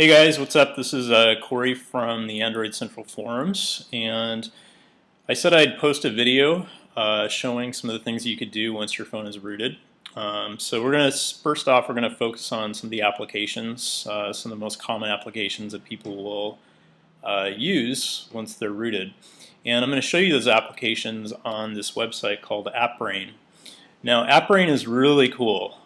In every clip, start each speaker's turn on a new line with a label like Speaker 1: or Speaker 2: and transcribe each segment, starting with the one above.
Speaker 1: Hey guys, what's up? This is Corey from the Android Central forums, and I said I'd post a video showing some of the things that you could do once your phone is rooted. So first off, we're gonna focus on some of the applications, some of the most common applications that people will use once they're rooted. And I'm going to show you those applications on this website called AppBrain. Now, AppBrain is really cool.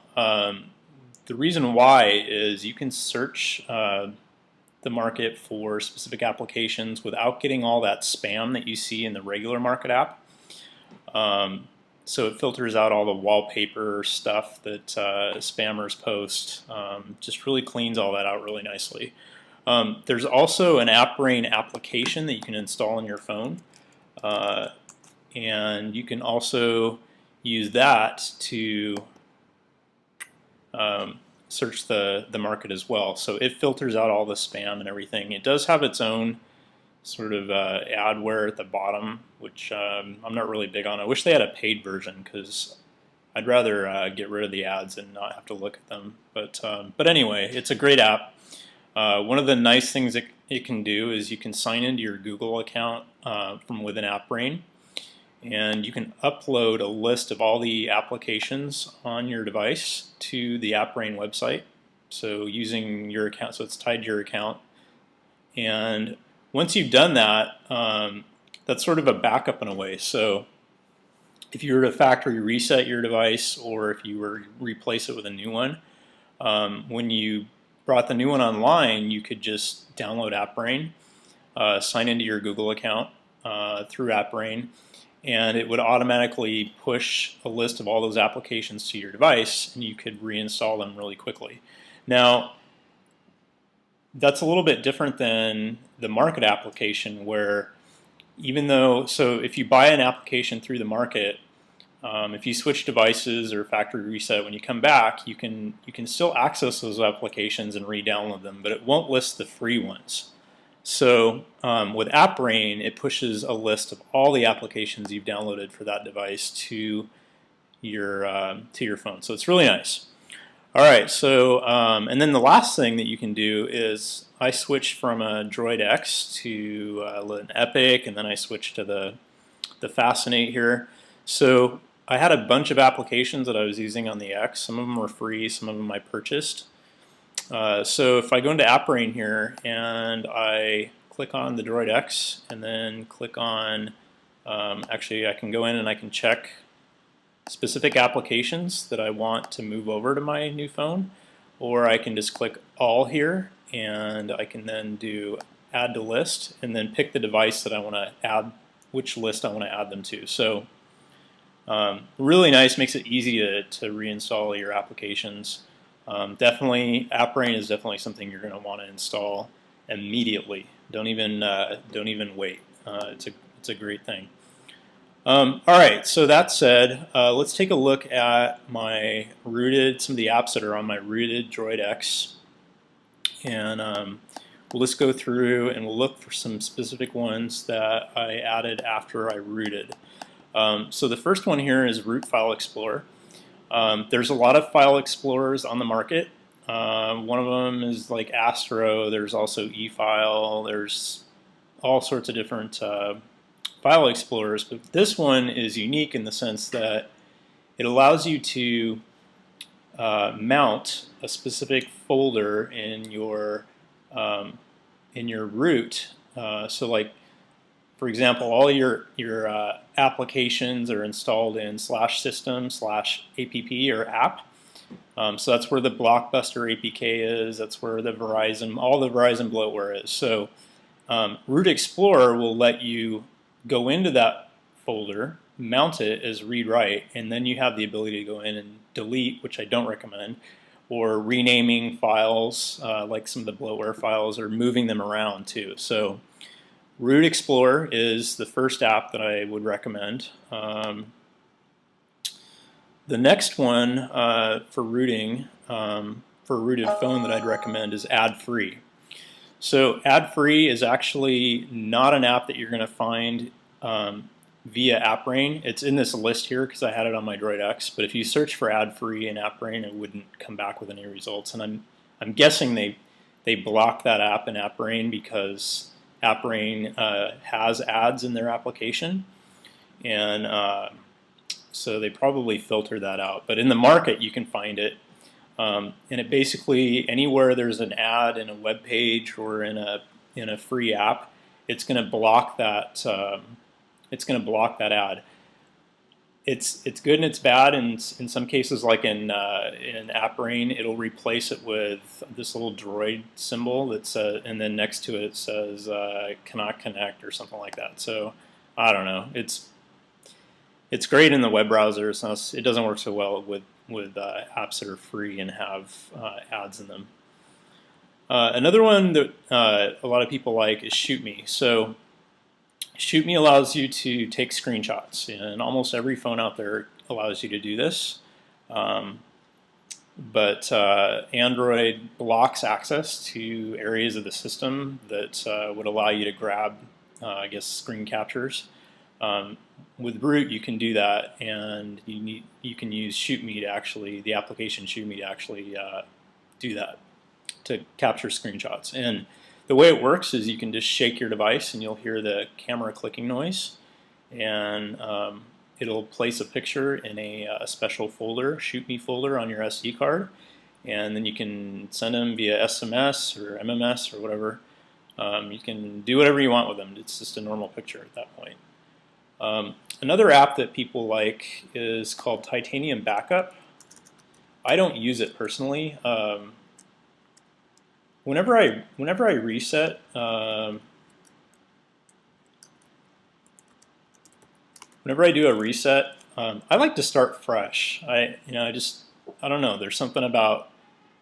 Speaker 1: The reason why is you can search the market for specific applications without getting all that spam that you see in the regular market app. So it filters out all the wallpaper stuff that spammers post. Just really cleans all that out really nicely. There's also an AppBrain application that you can install on your phone. And you can also use that to search the market as well. So it filters out all the spam and everything. It does have its own sort of adware at the bottom, which I'm not really big on. I wish they had a paid version because I'd rather get rid of the ads and not have to look at them. But anyway, it's a great app. One of the nice things that it can do is you can sign into your Google account from within AppBrain, and you can upload a list of all the applications on your device to the AppBrain website. So using your account, so it's tied to your account. And once you've done that, that's sort of a backup in a way. So if you were to factory reset your device, or if you were to replace it with a new one, when you brought the new one online, you could just download AppBrain, sign into your Google account through AppBrain, and it would automatically push a list of all those applications to your device, and you could reinstall them really quickly. Now, that's a little bit different than the market application, where so if you buy an application through the market, if you switch devices or factory reset, when you come back, you can still access those applications and re-download them, but it won't list the free ones. So with AppBrain, it pushes a list of all the applications you've downloaded for that device to your phone. So it's really nice. All right. So and then the last thing that you can do is I switched from a Droid X to an Epic, and then I switched to the Fascinate here. So I had a bunch of applications that I was using on the X. Some of them were free, some of them I purchased. So if I go into AppBrain here and I click on the Droid X and then click on, actually I can go in and I can check specific applications that I want to move over to my new phone, or I can just click all here and I can then do add to list and then pick the device that I want to add, which list I want to add them to. So really nice, makes it easy to reinstall your applications. Definitely, AppBrain is definitely something you're going to want to install immediately. Don't even wait. It's a great thing. All right. So that said, let's take a look at some of the apps that are on my rooted Droid X, and we'll just go through and we'll look for some specific ones that I added after I rooted. So the first one here is Root File Explorer. There's a lot of file explorers on the market. One of them is like Astro. There's also eFile. There's all sorts of different file explorers, but this one is unique in the sense that it allows you to mount a specific folder in your root. So like, for example, all your applications are installed in /system/app or app. So that's where the Blockbuster APK is. That's where all the Verizon bloatware is. So Root Explorer will let you go into that folder, mount it as read-write, and then you have the ability to go in and delete, which I don't recommend, or renaming files like some of the bloatware files, or moving them around too. So Root Explorer is the first app that I would recommend. The next one for rooting, for a rooted phone that I'd recommend is AdFree. So AdFree is actually not an app that you're going to find via AppBrain. It's in this list here because I had it on my Droid X. But if you search for AdFree in AppBrain, it wouldn't come back with any results. And I'm guessing they they block that app in AppRain because AppRain has ads in their application, and so they probably filter that out. But in the market, you can find it, and it basically anywhere there's an ad in a web page or in a free app, it's going to block that. It's going to block that ad. It's good and it's bad. In some cases, like in AppRain, it'll replace it with this little droid symbol that's and then next to it says cannot connect or something like that. So I don't know. It's great in the web browser. It doesn't work so well with apps that are free and have ads in them. Another one that a lot of people like is ShootMe. So ShootMe allows you to take screenshots, and almost every phone out there allows you to do this. But Android blocks access to areas of the system that would allow you to grab, I guess, screen captures. With root, you can do that, and you can use ShootMe to actually, the application ShootMe to actually do that, to capture screenshots. And the way it works is you can just shake your device and you'll hear the camera clicking noise, and it'll place a picture in a special folder, ShootMe folder, on your SD card, and then you can send them via SMS or MMS or whatever. You can do whatever you want with them. It's just a normal picture at that point. Another app that people like is called Titanium Backup. I don't use it personally. Whenever I reset, whenever I do a reset, I like to start fresh. I don't know. There's something about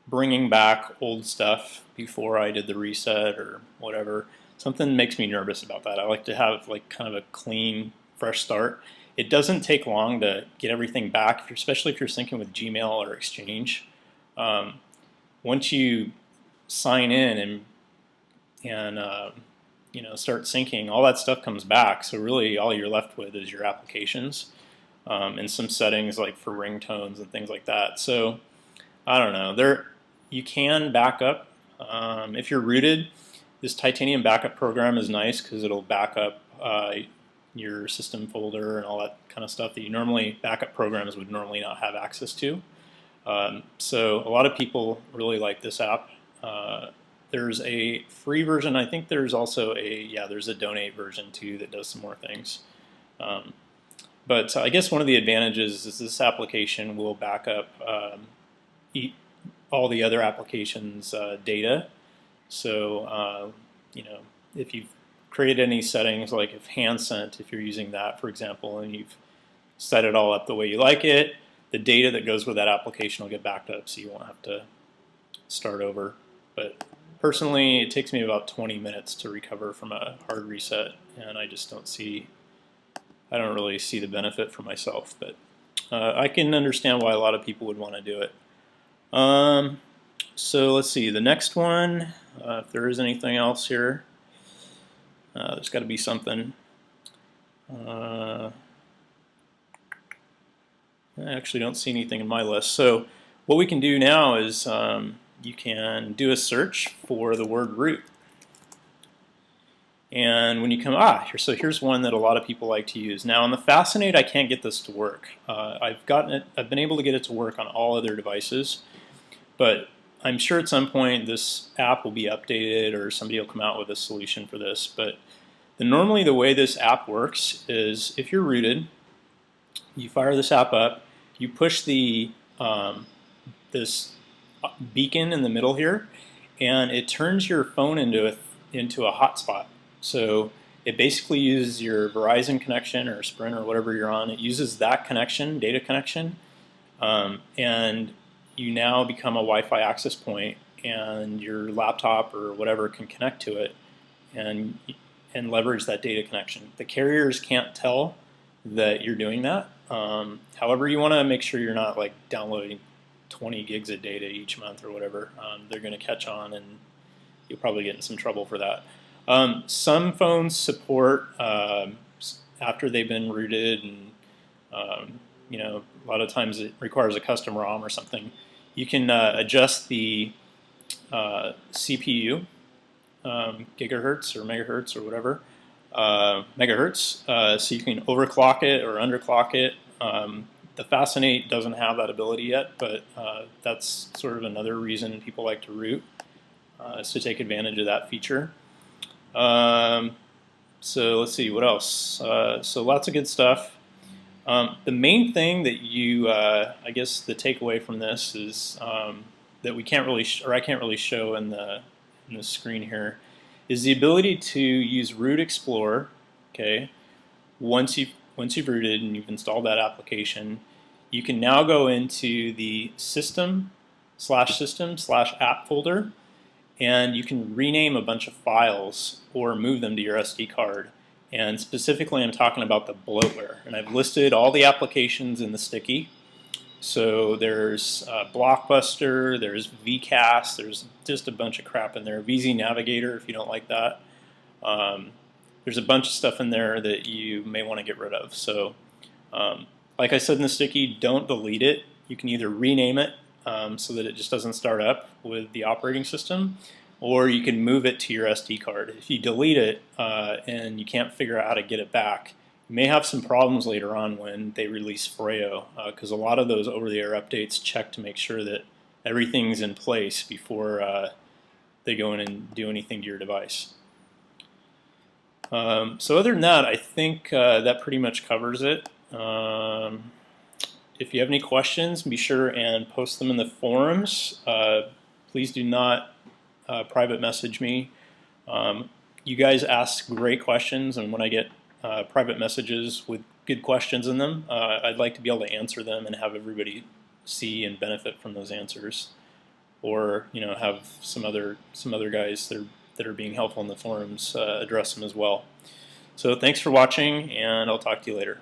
Speaker 1: bringing back old stuff before I did the reset or whatever. Something makes me nervous about that. I like to have like kind of a clean, fresh start. It doesn't take long to get everything back, especially if you're syncing with Gmail or Exchange. Once you sign in and start syncing, all that stuff comes back. So really, all you're left with is your applications and some settings like for ringtones and things like that. So I don't know. You can back up if you're rooted. This Titanium Backup program is nice because it'll back up your system folder and all that kind of stuff that backup programs would normally not have access to. So a lot of people really like this app. There's a free version. I think there's also there's a donate version too that does some more things. But I guess one of the advantages is this application will back up all the other applications' data. So if you've created any settings, like if HandSent, if you're using that, for example, and you've set it all up the way you like it, the data that goes with that application will get backed up, so you won't have to start over. But personally, it takes me about 20 minutes to recover from a hard reset, and I just I don't really see the benefit for myself. But I can understand why a lot of people would want to do it. So let's see, the next one, if there is anything else here, there's got to be something. I actually don't see anything in my list. So what we can do now is you can do a search for the word root. And when you come, so here's one that a lot of people like to use. Now on the Fascinate, I can't get this to work. I've been able to get it to work on all other devices, but I'm sure at some point this app will be updated or somebody will come out with a solution for this. But normally the way this app works is if you're rooted, you fire this app up, you push the this beacon in the middle here, and it turns your phone into a hotspot. So it basically uses your Verizon connection or Sprint or whatever you're on. It uses that connection, data connection, and you now become a Wi-Fi access point, and your laptop or whatever can connect to it and leverage that data connection. The carriers can't tell that you're doing that. However, you want to make sure you're not like downloading 20 gigs of data each month or whatever. They're going to catch on, and you'll probably get in some trouble for that. Some phones support after they've been rooted, and a lot of times it requires a custom ROM or something. You can adjust the CPU, gigahertz or megahertz or whatever, megahertz, so you can overclock it or underclock it. The Fascinate doesn't have that ability yet, but that's sort of another reason people like to root, is to take advantage of that feature. So let's see, what else? So lots of good stuff. The main thing that you, I guess the takeaway from this is that we can't really, or I can't really show in the screen here, is the ability to use Root Explorer. Okay, once you've rooted and you've installed that application, you can now go into the system/app folder, and you can rename a bunch of files or move them to your SD card. And specifically, I'm talking about the bloatware. And I've listed all the applications in the sticky. So there's Blockbuster, there's VCast, there's just a bunch of crap in there. VZ Navigator, if you don't like that. There's a bunch of stuff in there that you may want to get rid of. So like I said in the sticky, don't delete it. You can either rename it so that it just doesn't start up with the operating system, or you can move it to your SD card. If you delete it and you can't figure out how to get it back, you may have some problems later on when they release Freo, because a lot of those over-the-air updates check to make sure that everything's in place before they go in and do anything to your device. So other than that, I think that pretty much covers it. If you have any questions, be sure and post them in the forums. Please do not private message me. You guys ask great questions, and when I get private messages with good questions in them, I'd like to be able to answer them and have everybody see and benefit from those answers, or have some other guys that are being helpful in the forums address them as well. So thanks for watching, and I'll talk to you later.